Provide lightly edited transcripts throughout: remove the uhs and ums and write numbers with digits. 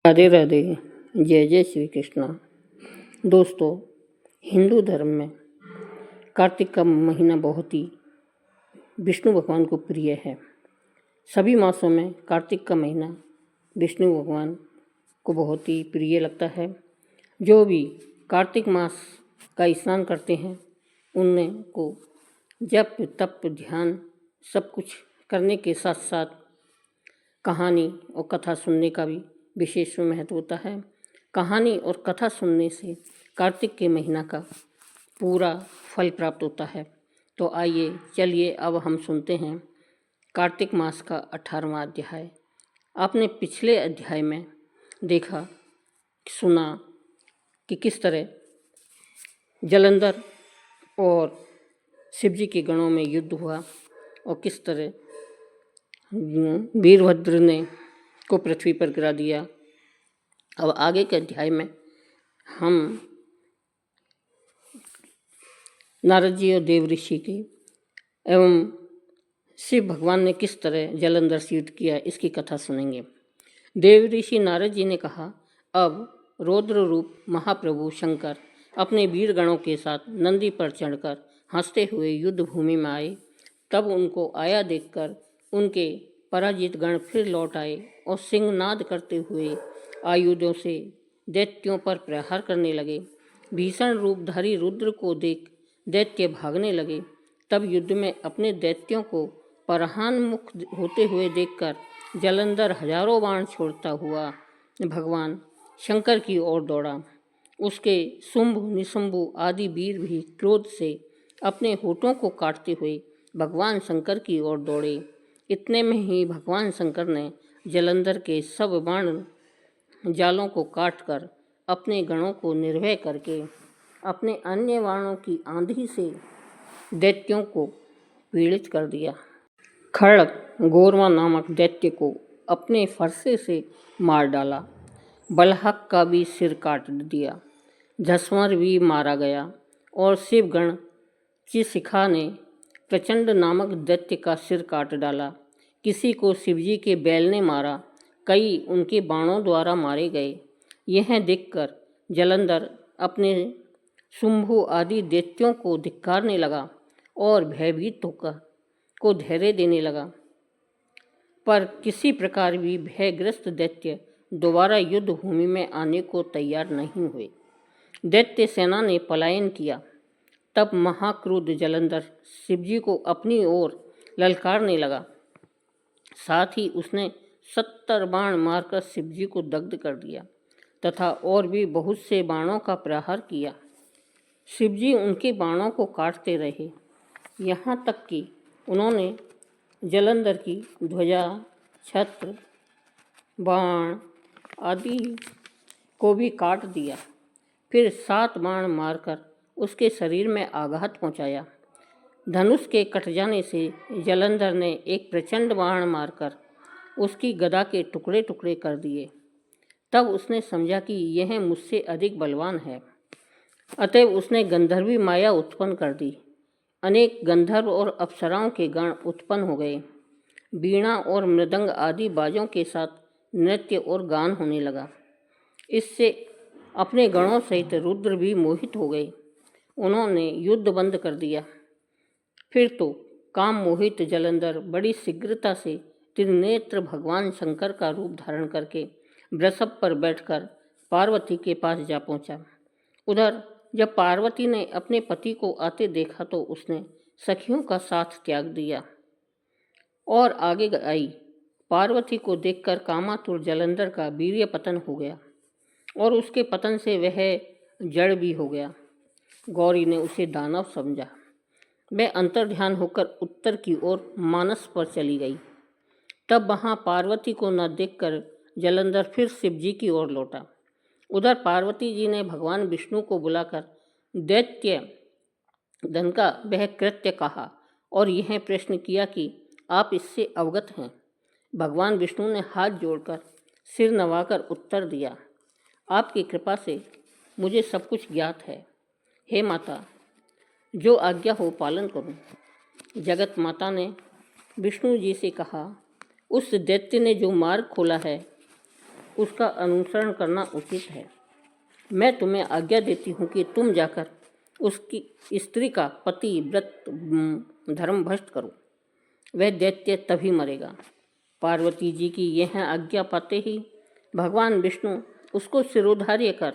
राधे राधे। जय जय श्री कृष्णा। दोस्तों, हिंदू धर्म में कार्तिक का महीना बहुत ही विष्णु भगवान को प्रिय है। सभी मासों में कार्तिक का महीना विष्णु भगवान को बहुत ही प्रिय लगता है। जो भी कार्तिक मास का स्नान करते हैं उन्हें को जप तप ध्यान सब कुछ करने के साथ साथ कहानी और कथा सुनने का भी विशेष महत्व होता है। कहानी और कथा सुनने से कार्तिक के महीना का पूरा फल प्राप्त होता है। तो आइए चलिए अब हम सुनते हैं कार्तिक मास का 18वां अध्याय। आपने पिछले अध्याय में देखा सुना कि किस तरह जलंधर और शिवजी के गणों में युद्ध हुआ और किस तरह वीरभद्र ने को पृथ्वी पर गिरा दिया। अब आगे के अध्याय में हम नारद जी और देव ऋषि की एवं शिव भगवान ने किस तरह जलंधर से युद्ध किया इसकी कथा सुनेंगे। देव ऋषि नारद जी ने कहा, अब रौद्र रूप महाप्रभु शंकर अपने वीर गणों के साथ नंदी पर चढ़कर हंसते हुए युद्ध भूमि में आए। तब उनको आया देखकर उनके पराजित गण फिर लौट आए और सिंहनाद करते हुए आयुधों से दैत्यों पर प्रहार करने लगे। भीषण रूपधारी रुद्र को देख दैत्य भागने लगे। तब युद्ध में अपने दैत्यों को परहान्मुख होते हुए देखकर जलंधर हजारों बाण छोड़ता हुआ भगवान शंकर की ओर दौड़ा। उसके शुंभ निशुंभ आदि वीर भी क्रोध से अपने होठों को काटते हुए भगवान शंकर की ओर दौड़े। इतने में ही भगवान शंकर ने जलंधर के सब बाण जालों को काटकर अपने गणों को निर्भय करके अपने अन्य बाणों की आंधी से दैत्यों को पीड़ित कर दिया। खड़ग गोरमा नामक दैत्य को अपने फरसे से मार डाला। बलहक का भी सिर काट दिया। झस्वर भी मारा गया और शिवगण की शिखा ने प्रचंड नामक दैत्य का सिर काट डाला। किसी को शिवजी के बैल ने मारा, कई उनके बाणों द्वारा मारे गए। यह देखकर जलंधर अपने शुंभु आदि दैत्यों को धिक्कारने लगा और भयभीत होकर को धैर्य देने लगा। पर किसी प्रकार भी भयग्रस्त दैत्य दोबारा युद्ध भूमि में आने को तैयार नहीं हुए। दैत्य सेना ने पलायन किया। तब महाक्रोध जलंधर शिवजी को अपनी ओर ललकारने लगा। साथ ही उसने 70 बाण मारकर शिवजी को दग्ध कर दिया तथा और भी बहुत से बाणों का प्रहार किया। शिवजी उनके बाणों को काटते रहे, यहाँ तक कि उन्होंने जलंधर की ध्वजा, छत्र, बाण आदि को भी काट दिया। फिर 7 बाण मारकर उसके शरीर में आघात पहुंचाया। धनुष के कट जाने से जलंधर ने एक प्रचंड बाण मारकर उसकी गदा के टुकड़े टुकड़े कर दिए। तब उसने समझा कि यह मुझसे अधिक बलवान है, अतएव उसने गंधर्वी माया उत्पन्न कर दी। अनेक गंधर्व और अप्सराओं के गण उत्पन्न हो गए। वीणा और मृदंग आदि बाजों के साथ नृत्य और गान होने लगा। इससे अपने गणों सहित रुद्र भी मोहित हो गए। उन्होंने युद्ध बंद कर दिया। फिर तो काम मोहित जलंधर बड़ी शीघ्रता से त्रिनेत्र भगवान शंकर का रूप धारण करके वृषभ पर बैठकर पार्वती के पास जा पहुंचा। उधर जब पार्वती ने अपने पति को आते देखा तो उसने सखियों का साथ त्याग दिया और आगे आई। पार्वती को देखकर कामातुर जलंधर का वीर्य पतन हो गया और उसके पतन से वह जड़ भी हो गया। गौरी ने उसे दानव समझा। वह अंतर्ध्यान होकर उत्तर की ओर मानस पर चली गई। तब वहाँ पार्वती को न देखकर जलंधर फिर शिवजी की ओर लौटा। उधर पार्वती जी ने भगवान विष्णु को बुलाकर दैत्य धन का वह कृत्य कहा और यह प्रश्न किया कि आप इससे अवगत हैं। भगवान विष्णु ने हाथ जोड़कर सिर नवाकर उत्तर दिया, आपकी कृपा से मुझे सब कुछ ज्ञात है। हे माता, जो आज्ञा हो पालन करूं। जगत माता ने विष्णु जी से कहा, उस दैत्य ने जो मार्ग खोला है उसका अनुसरण करना उचित है। मैं तुम्हें आज्ञा देती हूँ कि तुम जाकर उसकी स्त्री का पति व्रत धर्म भ्रष्ट करो। वह दैत्य तभी मरेगा। पार्वती जी की यह आज्ञा पाते ही भगवान विष्णु उसको सिरोधार्य कर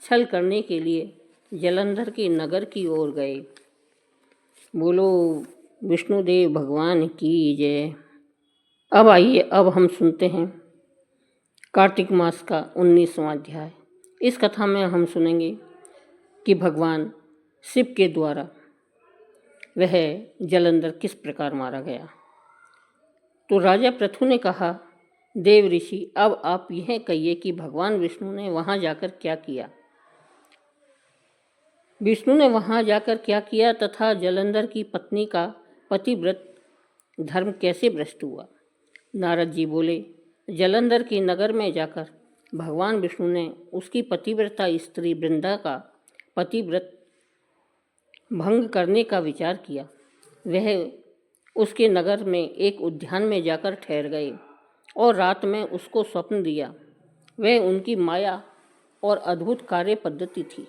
छल करने के लिए जलंधर के नगर की ओर गए। बोलो विष्णुदेव भगवान की जय। अब आइए, अब हम सुनते हैं कार्तिक मास का 19वां अध्याय। इस कथा में हम सुनेंगे कि भगवान शिव के द्वारा वह जलंधर किस प्रकार मारा गया। तो राजा पृथु ने कहा, देव ऋषि, अब आप यह कहिए कि भगवान विष्णु ने वहां जाकर क्या किया। विष्णु ने वहां जाकर क्या किया तथा जलंधर की पत्नी का पतिव्रत धर्म कैसे भ्रष्ट हुआ। नारद जी बोले, जलंधर के नगर में जाकर भगवान विष्णु ने उसकी पतिव्रता स्त्री वृंदा का पतिव्रत भंग करने का विचार किया। वह उसके नगर में एक उद्यान में जाकर ठहर गए और रात में उसको स्वप्न दिया। वह उनकी माया और अद्भुत कार्य पद्धति थी।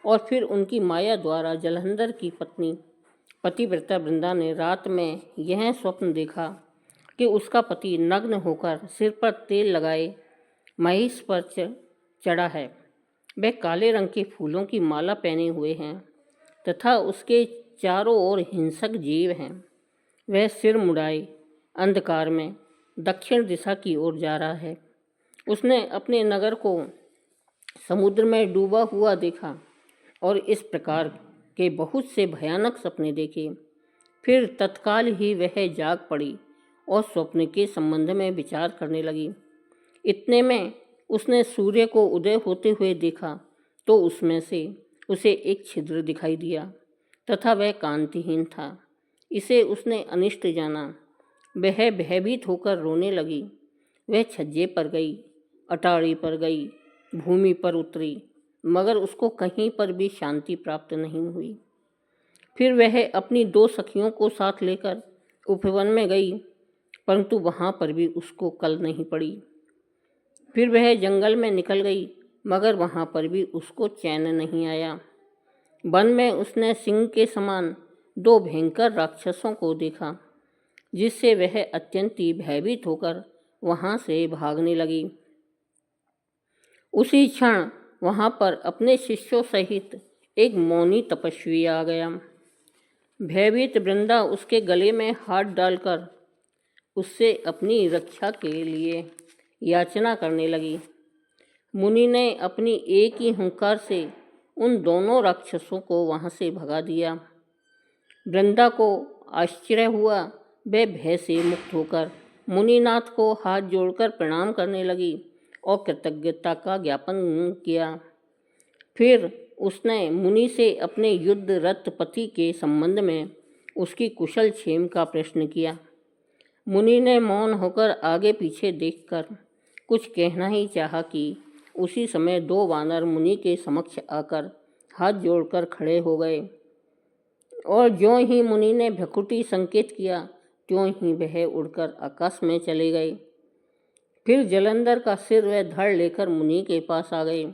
और फिर उनकी माया द्वारा जलंधर की पत्नी पतिव्रता वृंदा ने रात में यह स्वप्न देखा कि उसका पति नग्न होकर सिर पर तेल लगाए महिष पर चढ़ा है। वह काले रंग के फूलों की माला पहने हुए हैं तथा उसके चारों ओर हिंसक जीव हैं। वह सिर मुड़ाए अंधकार में दक्षिण दिशा की ओर जा रहा है। उसने अपने नगर को समुद्र में डूबा हुआ देखा और इस प्रकार के बहुत से भयानक सपने देखे। फिर तत्काल ही वह जाग पड़ी और स्वप्न के संबंध में विचार करने लगी। इतने में उसने सूर्य को उदय होते हुए देखा तो उसमें से उसे एक छिद्र दिखाई दिया तथा वह कांतिहीन था। इसे उसने अनिष्ट जाना। वह भयभीत होकर रोने लगी। वह छज्जे पर गई, अटारी पर गई, भूमि पर उतरी, मगर उसको कहीं पर भी शांति प्राप्त नहीं हुई। फिर वह अपनी 2 सखियों को साथ लेकर उपवन में गई, परंतु वहाँ पर भी उसको कल नहीं पड़ी। फिर वह जंगल में निकल गई, मगर वहाँ पर भी उसको चैन नहीं आया। वन में उसने सिंह के समान 2 भयंकर राक्षसों को देखा, जिससे वह अत्यंत भयभीत होकर वहाँ से भागने लगी। उसी क्षण वहाँ पर अपने शिष्यों सहित एक मौनी तपस्वी आ गया। भयभीत वृंदा उसके गले में हाथ डालकर उससे अपनी रक्षा के लिए याचना करने लगी। मुनि ने अपनी एक ही हुंकार से उन दोनों राक्षसों को वहाँ से भगा दिया। वृंदा को आश्चर्य हुआ। वह भय से मुक्त होकर मुनिनाथ को हाथ जोड़कर प्रणाम करने लगी और कृतज्ञता का ज्ञापन किया। फिर उसने मुनि से अपने युद्ध रत पति के संबंध में उसकी कुशल क्षेम का प्रश्न किया। मुनि ने मौन होकर आगे पीछे देखकर कुछ कहना ही चाहा कि उसी समय 2 वानर मुनि के समक्ष आकर हाथ जोड़कर खड़े हो गए और ज्यों ही मुनि ने भ्रकुटी संकेत किया त्यों ही वह उड़कर आकाश में चले गए। फिर जलंधर का सिर व धड़ लेकर मुनि के पास आ गए।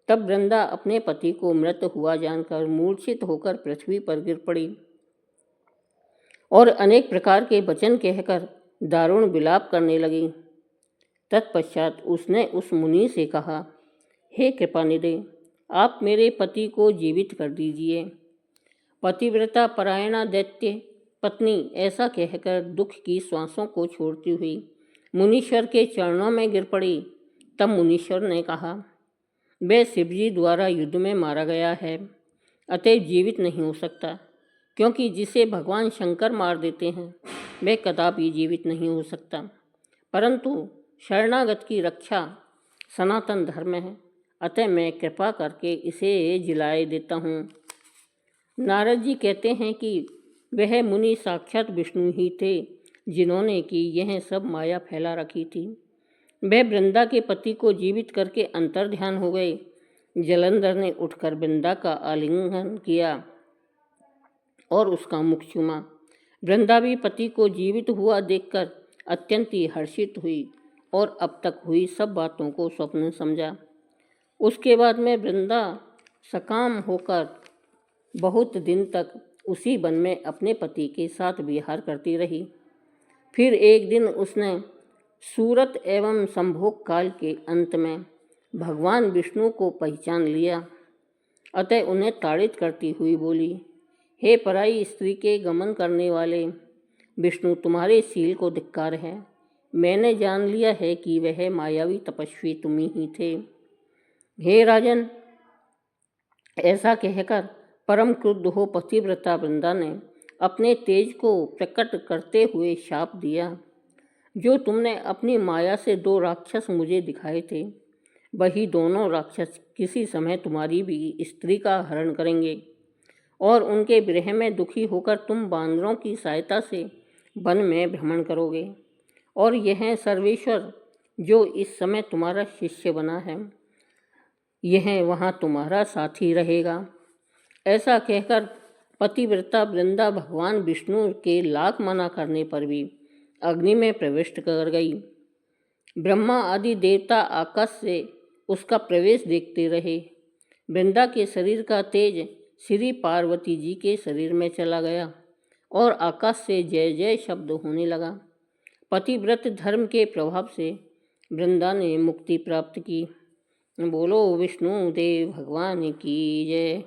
तब वृंदा अपने पति को मृत हुआ जानकर मूर्छित होकर पृथ्वी पर गिर पड़ी और अनेक प्रकार के वचन कहकर दारुण विलाप करने लगी। तत्पश्चात उसने उस मुनि से कहा, हे कृपानिधि, आप मेरे पति को जीवित कर दीजिए। पतिव्रता परायणा दैत्य पत्नी ऐसा कहकर दुख की श्वासों को छोड़ती हुई मुनीश्वर के चरणों में गिर पड़ी। तब मुनीश्वर ने कहा, वह शिवजी द्वारा युद्ध में मारा गया है, अतएव जीवित नहीं हो सकता, क्योंकि जिसे भगवान शंकर मार देते हैं वह कदापि जीवित नहीं हो सकता। परंतु शरणागत की रक्षा सनातन धर्म है, अतः मैं कृपा करके इसे जिलाए देता हूँ। नारद जी कहते हैं कि वह मुनि साक्षात विष्णु ही थे, जिन्होंने कि यह सब माया फैला रखी थी। वह वृंदा के पति को जीवित करके अंतर्ध्यान हो गए। जलंधर ने उठकर वृंदा का आलिंगन किया और उसका मुख चूमा। वृंदा भी पति को जीवित हुआ देखकर अत्यंत ही हर्षित हुई और अब तक हुई सब बातों को स्वप्न समझा। उसके बाद मैं वृंदा सकाम होकर बहुत दिन तक उसी वन में अपने पति के साथ विहार करती रही। फिर एक दिन उसने सूरत एवं संभोग काल के अंत में भगवान विष्णु को पहचान लिया। अतः उन्हें ताड़ित करती हुई बोली, हे पराई स्त्री के गमन करने वाले विष्णु, तुम्हारे शील को धिक्कार है। मैंने जान लिया है कि वह मायावी तपस्वी तुम ही थे। हे राजन, ऐसा कहकर परम क्रुद्ध हो पतिव्रता वृंदा ने अपने तेज को प्रकट करते हुए शाप दिया। जो तुमने अपनी माया से 2 राक्षस मुझे दिखाए थे, वही दोनों राक्षस किसी समय तुम्हारी भी स्त्री का हरण करेंगे और उनके विरह में दुखी होकर तुम बानरों की सहायता से वन में भ्रमण करोगे। और यह सर्वेश्वर जो इस समय तुम्हारा शिष्य बना है, यह वहाँ तुम्हारा साथी रहेगा। ऐसा कहकर पतिव्रता वृंदा भगवान विष्णु के लाख मना करने पर भी अग्नि में प्रविष्ट कर गई। ब्रह्मा आदि देवता आकाश से उसका प्रवेश देखते रहे। वृंदा के शरीर का तेज श्री पार्वती जी के शरीर में चला गया और आकाश से जय जय शब्द होने लगा। पतिव्रत धर्म के प्रभाव से वृंदा ने मुक्ति प्राप्त की। बोलो विष्णु देव भगवान की जय।